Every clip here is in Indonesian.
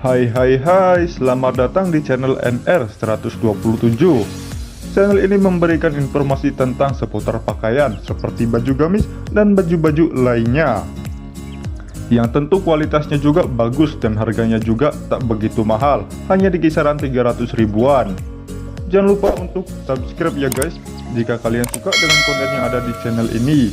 Hai, selamat datang di channel NR 127. Channel ini memberikan informasi tentang seputar pakaian seperti baju gamis dan baju-baju lainnya, yang tentu kualitasnya juga bagus dan harganya juga tak begitu mahal, hanya di kisaran 300 ribuan. Jangan lupa untuk subscribe ya guys, jika kalian suka dengan konten yang ada di channel ini.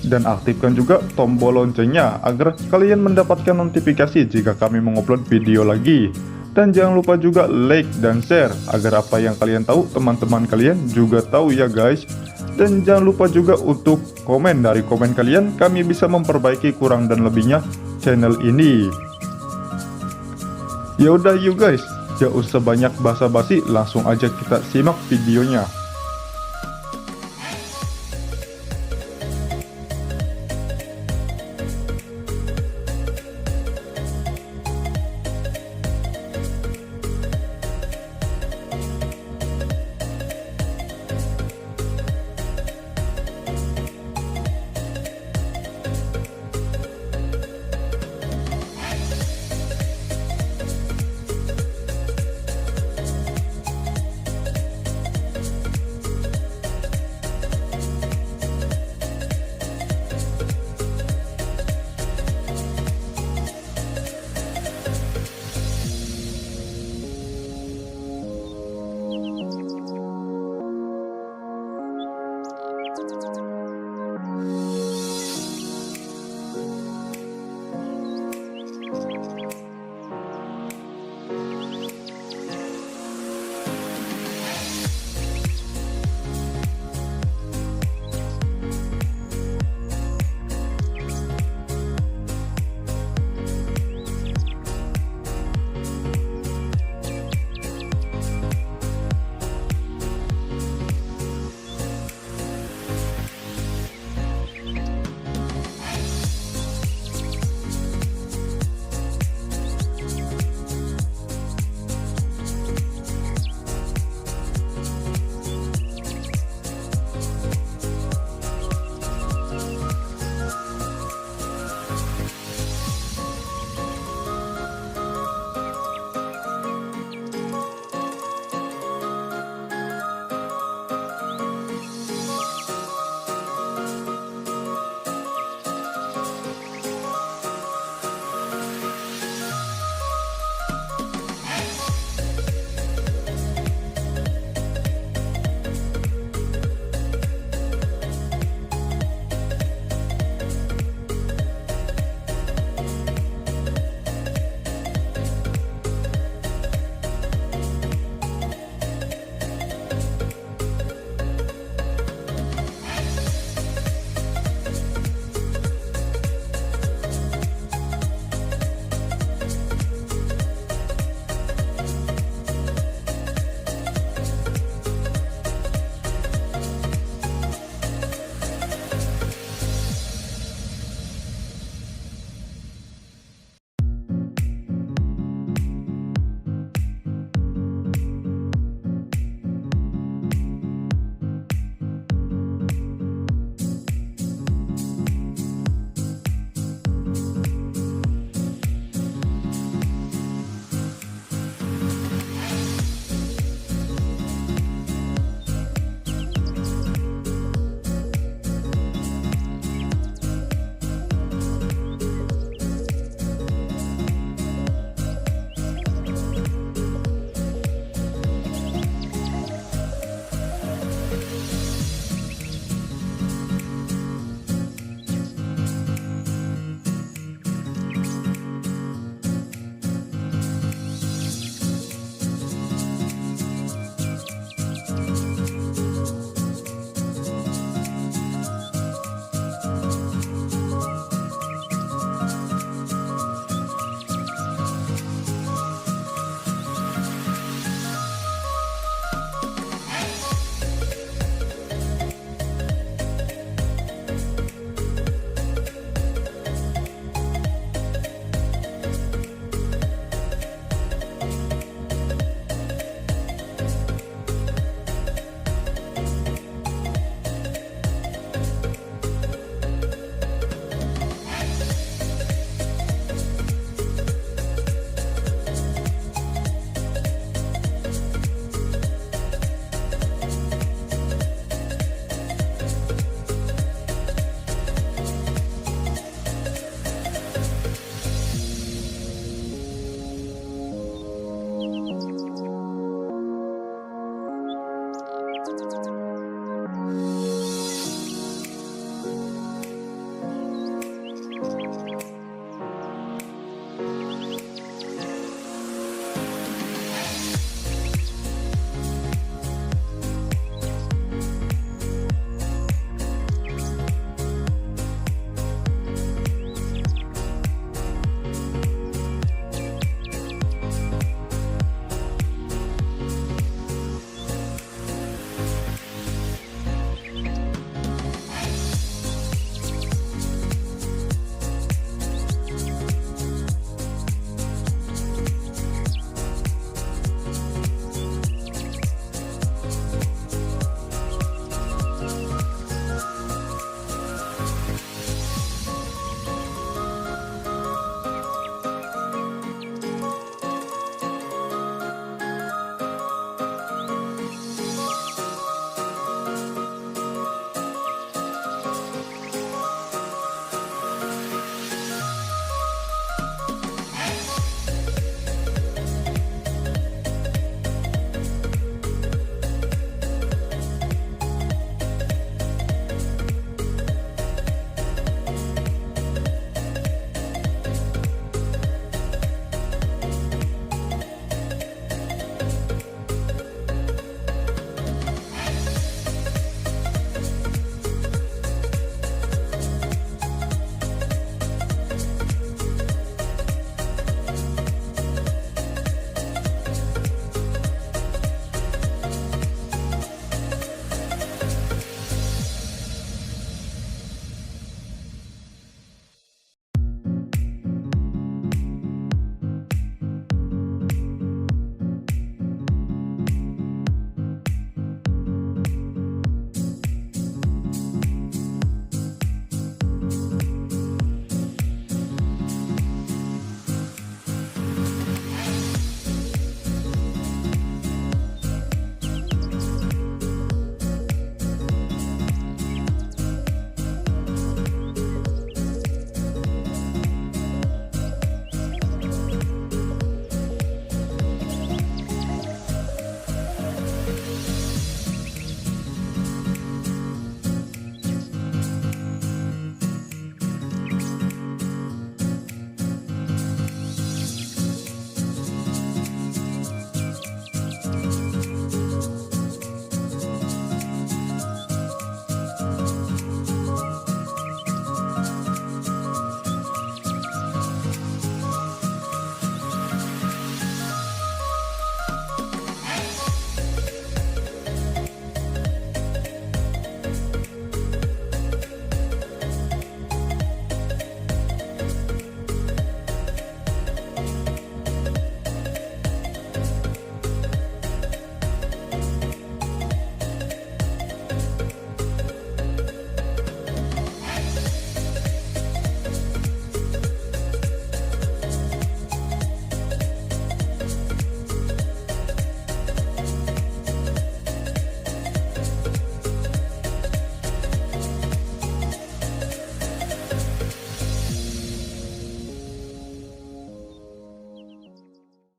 Dan aktifkan juga tombol loncengnya agar kalian mendapatkan notifikasi jika kami mengupload video lagi. Dan jangan lupa juga like dan share agar apa yang kalian tahu teman-teman kalian juga tahu ya guys. Dan jangan lupa juga untuk komen, dari komen kalian kami bisa memperbaiki kurang dan lebihnya channel ini. Yaudah yuk guys, gak usah banyak basa-basi, langsung aja kita simak videonya.